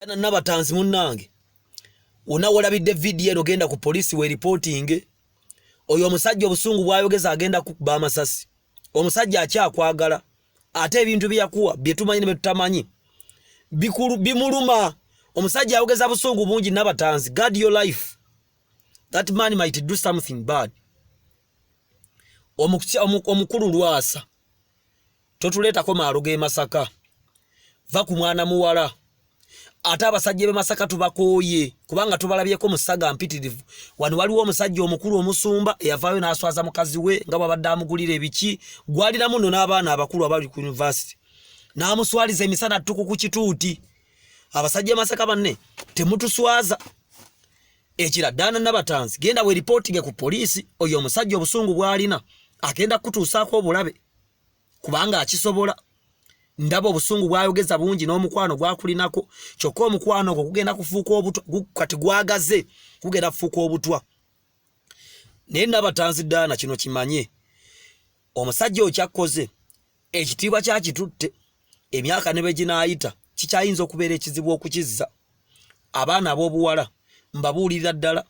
Ana nabatanzi munnange unawolabidde video eno genda ku police we reporting oyo omusajja obusungu bwayogeza agenda kukuba amasasi omusajja akyakwagala ate ebintu byakuwa byetumanyi ne tutamanyi bikulu bimuluma omusajja ayogeza busungu bungi nabatanzi guard your life that man might do something bad omukulu Lwasa totuleta ko maruge Masaka va ku mwana muwala ate abasajja be Masaka tubakoye kubanga tubalabyeko musaga mpitirivu wano waliwo omusajja omukulu omusumba eyavaayo n'aswaza mukazi we nga babadde amugulira ebiki gwalira muno n'abaana abakulu abali ku university n'amuswaliza emisana tuku ku kituuti abasajja Masaka banne temutuswaza ekira dana nabatanzi genda we reporting ku police oyo omusajja obusungu bwalina agenda kutuusaako obulabe kubanga akisobola ndabo obusungu bwayogeza bungi n'omukwano gwakulinako kyokka omukwano gwo kugenda kufuuka obutwa kati gwagaze kugenda kufuuka obutwa naye nabatanzi dana kino kimanye omusajja okyakoze ekitiibwa kyakitutte emyaka ne beginaayita kikyayinza okubeera ekizibu okukizza abaana ab'obuwala mbabuulirira ddala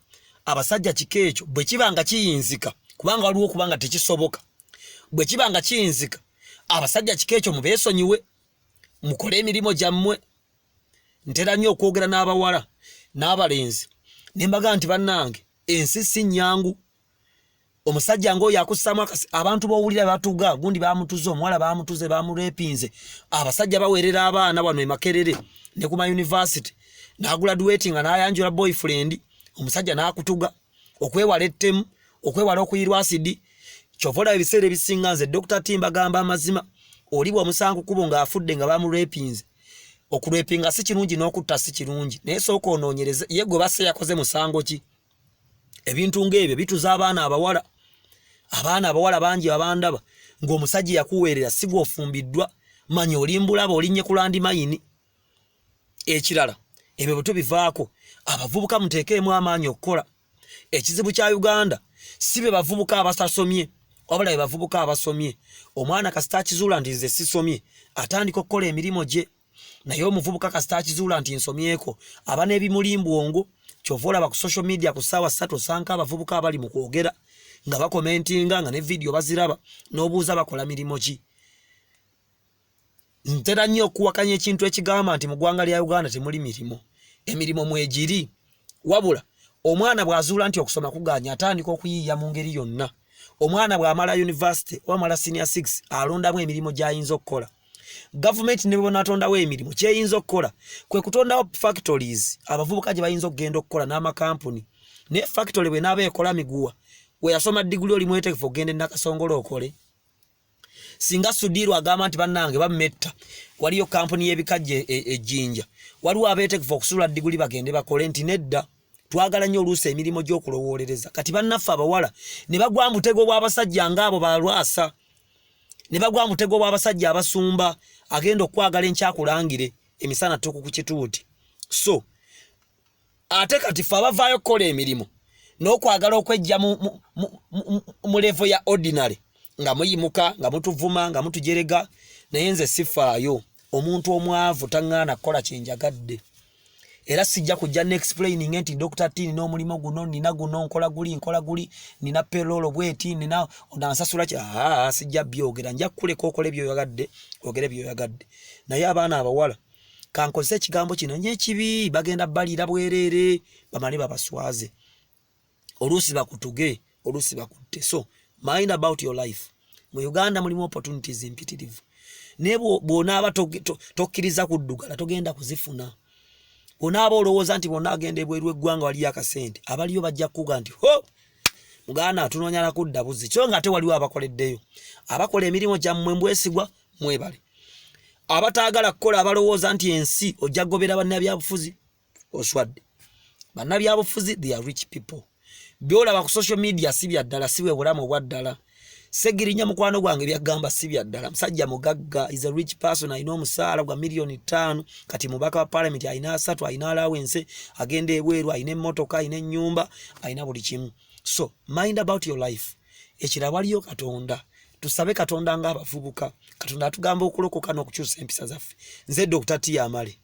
abasajja kikeekyo bwe kibanga kiyinzika kubanga waliwo okubanga tekisoboka bwe kibanga kiyinzika abasajja kikeekyo mubeesonyiwe mukole emirimu gyammwe ntera nnyo okwogera n'abawala n'abalenzi nembaga nti bannange ensi si nnyangu omusajja ng'oyo akussamu abantu bawulira batuga gundi bamutuze omuwala bamutuze bamurepinze abasajja baweerera abaana wano emakerere ne ku mayunivasity n'aguladuwetinga nga n'ayanjula boyfriend omusajja n'akutuga okwewala ettemu okwewala okuyirwa asidi chovola ebiseera ebisinga nze Dr. Timba gamba amazima olibwa omusango kubo nga afudde nga bamurepinze okurepinga si kirungi n'okutta si kirungi naye sooka onoonyereze ye gwe basse yakoze musango ki ebintu ng'ebyo bituza abaana abawala bangi abandaba ng'omusajja yakuweerera si gw'ofumbiddwa manya olimbulaba olinnye ku landi mayini ekirala ebyo bwe tubivaako abavubuka muteekeemu amaanyi okukola ekizibu kya Uganda si be bavubuka abasasomye wabula be bavubuka abasomye omwana kasita akizuula nti nze sisomye atandika okukola emirimu gye naye omuvubuka kasita akizuula nti nsomyeko aba n'ebimulimbwongo kyova olaba ku social media ku ssaawa 3 osanga abavubuka abali mu kwogera nga bakomentinga nga ne video baziraba n'obuuza bakola mirimu ki ntera nnyo okuwakanya ekintu ekigamba nti mu ggwanga lya Uganda temuli mirimu emirimu mwegiri wabula omwana bw'azuula nti okusoma kuganya atandika okuyiiya mu ngeri yonna omwana bw'amala university wamala senior 6 alondamu emirimu gy'ayinza okukola government ne bonatondawo emirimu kyeyinza okukola kwe kutondawo factories abavubuka gye bayinza okugenda okukola n'amakampuni ne factory bwe naaba ekola miguwa we yasoma diguli oli mwetegefu okugenda Nakasongola okole singa Sudiru agamba nti bannange bammetta waliyo kampuni y'ebikajja ejjinja waliwo abeetegefu okusula diguli bagende bakole nti nedda twagala nnyo oluusi emirimu gy'okulowolereza kati bannaffe abawala ne bagwa mutego bw'abasajja ng'abo ba Lwasa ne bagwa mutego bw'abasajja abasumba agenda okwagala enkyakulangire emisana tuku ku kituuti so ate kati ffe abavaayo okukola emirimu n'okwagala okwejja mu levo ya ordinary nga muyimuka nga mutuvuma nga mutujerega naye nze sifaayo omuntu omwavu taŋŋaana kukola kyenjagadde era sijja kujja ne explaining nti Dr. T n'omulimu guno nina guno nkola guli nina payroll bweti nina onansasula ki sijja byogera nja kuleka okole byoyagadde ogere byoyagadde naye abaana abawala kankozesa ekigambo kino nyekibi bagenda balira bwerere bamale babaswaze oluusi bakutuge oluusi bakutte so mind about your life mu Uganda mulimu opportunities impitirivu naye bw'onaaba tokkiriza kuddugala togenda kuzifuna onaaba olowooza nti bonna agenda ebweru eggwanga waliyo akasente abaliyo bajja kukuga nti ho muganda atunoonya na kudda buzi kyo nga ate waliwo abakoleddeyo abakola emirimu gyammwe mbwesigwa mwebale abataagala kukola abalowooza nti ensi ojja kugobera bannabyabufuzi oswadde bannabyabufuzi they are rich people byolaba ku social media si bya ddala si bwe bulamu obwa ddala Segirinya mukwano gwange byagamba si bya ddala musajja mugagga is a rich person ayina omusaala gwa $5,000,000 kati mubaka wa parliament ayina 3 ayina allowance agenda ebweru ayina emmotoka ayina ennyumba ayina buli kimu so mind about your life ekira waliyo Katonda tusabe Katonda nga abavubuka Katonda atugamba okulokoka n'okukyusa empisa zaffe nze Dr. T Amale